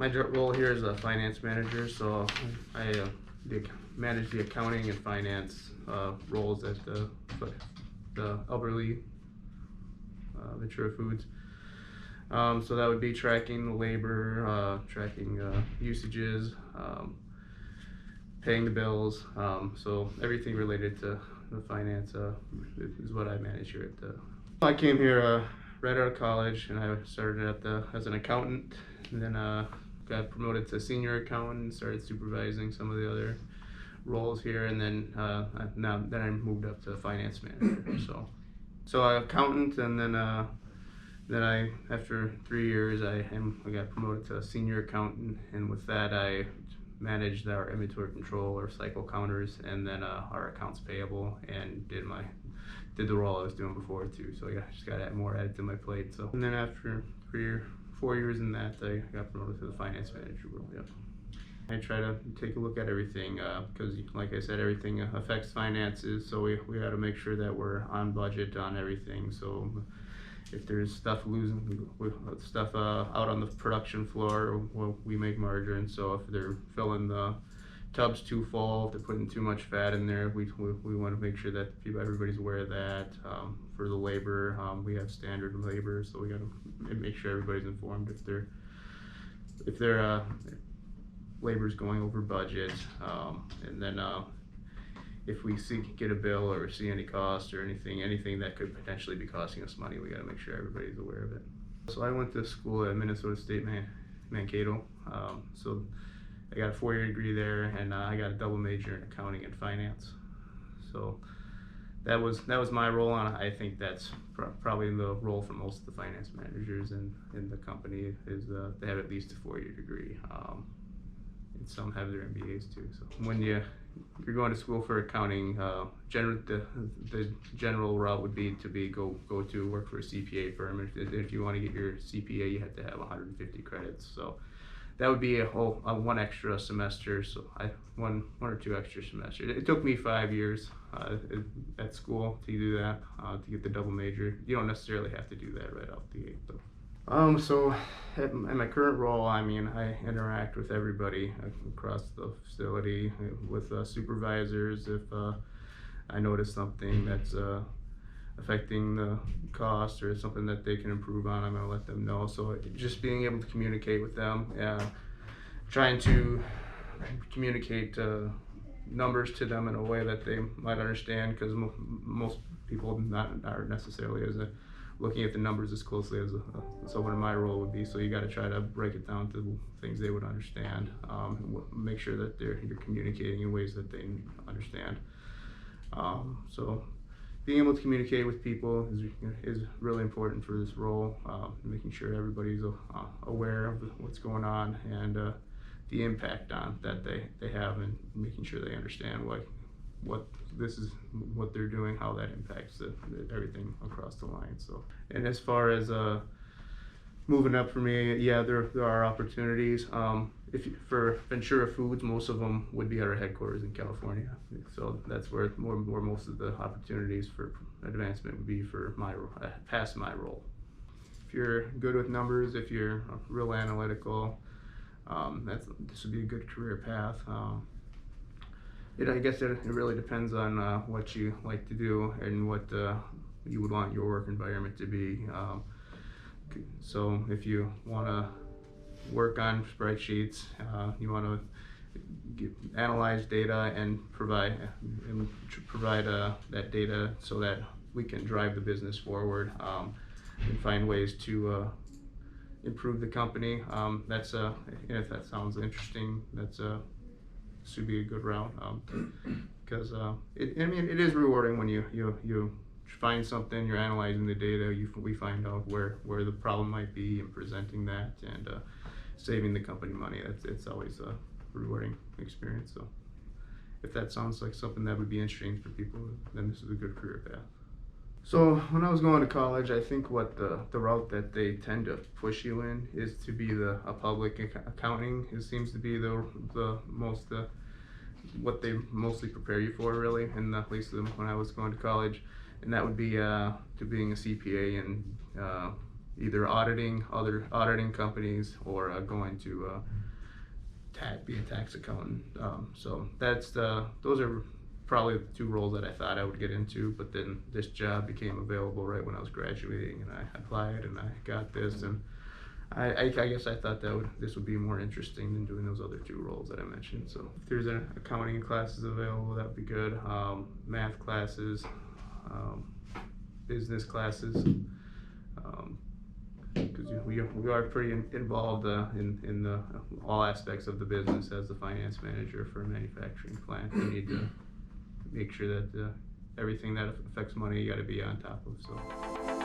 My role here is a finance manager, so I manage the accounting and finance roles at the elderly Ventura Foods. So that would be tracking the labor, tracking usages, paying the bills. So everything related to the finance is what I manage here at the. I came here right out of college, and I started as an accountant, and then got promoted to senior accountant and started supervising some of the other roles here, and then I moved up to finance manager. So accountant, and then after 3 years I got promoted to senior accountant, and with that I managed our inventory control, our cycle counters, and then our accounts payable, and did the role I was doing before too. So I just got more added to my plate. So, and then after 4 years in that, I got promoted to the finance manager role. Yep. I try to take a look at everything because, like I said, everything affects finances. So we got to make sure that we're on budget on everything. So if there's stuff out on the production floor, well, we make margin. So if they're filling the tubs too full, if they're putting too much fat in there, we want to make sure that everybody's aware of that. For the labor, we have standard labor, so we got to make sure everybody's informed if their labor's going over budget, and then if we get a bill or see any cost or anything that could potentially be costing us money, we got to make sure everybody's aware of it. So I went to school at Minnesota State Mankato. So I got a 4-year degree there, and I got a double major in accounting and finance. So that was my role, and I think that's probably the role for most of the finance managers in the company is they have at least a 4-year degree. And some have their MBAs too. So when you're going to school for accounting, the general route would be to go to work for a CPA firm. If you want to get your CPA, you have to have 150 credits. So that would be a one extra semester. So one or two extra semesters. It took me 5 years at school to do that, to get the double major. You don't necessarily have to do that right out the gate though. So in my current role, I mean, I interact with everybody across the facility, with supervisors. If I notice something that's affecting the cost or something that they can improve on, I'm going to let them know. So just being able to communicate with them, trying to communicate numbers to them in a way that they might understand, because most people aren't necessarily looking at the numbers as closely as someone in my role would be. So you got to try to break it down to things they would understand. Make sure that you're communicating in ways that they understand. So being able to communicate with people is really important for this role. Making sure everybody's aware of what's going on and the impact that they have, and making sure they understand what they're doing, how that impacts everything across the line. So, and as far as moving up for me, yeah, there are opportunities. For Ventura Foods, most of them would be at our headquarters in California. So that's where most of the opportunities for advancement would be for past my role. If you're good with numbers, if you're real analytical, this would be a good career path. I guess it really depends on what you like to do and what you would want your work environment to be. So if you want to work on spreadsheets, you want to analyze data and provide that data so that we can drive the business forward, and find ways to improve the company. If that sounds interesting, this would be a good route, because it is rewarding when you find something, you're analyzing the data, we find out where the problem might be, and presenting that, and saving the company money. It's always a rewarding experience. So if that sounds like something that would be interesting for people, then this is a good career path. So when I was going to college, I think what the route that they tend to push you in is to be a public accounting. It seems to be what they mostly prepare you for, really, and at least when I was going to college, and that would be to being a CPA and either auditing other auditing companies or going to be a tax accountant. So those are probably the two roles that I thought I would get into, but then this job became available right when I was graduating, and I applied and I got this, and I guess I thought this would be more interesting than doing those other two roles that I mentioned. So if there's accounting classes available, that would be good. Math classes, business classes, because we are pretty involved in all aspects of the business as the finance manager for a manufacturing plant. You need to make sure that everything that affects money you got to be on top of. So.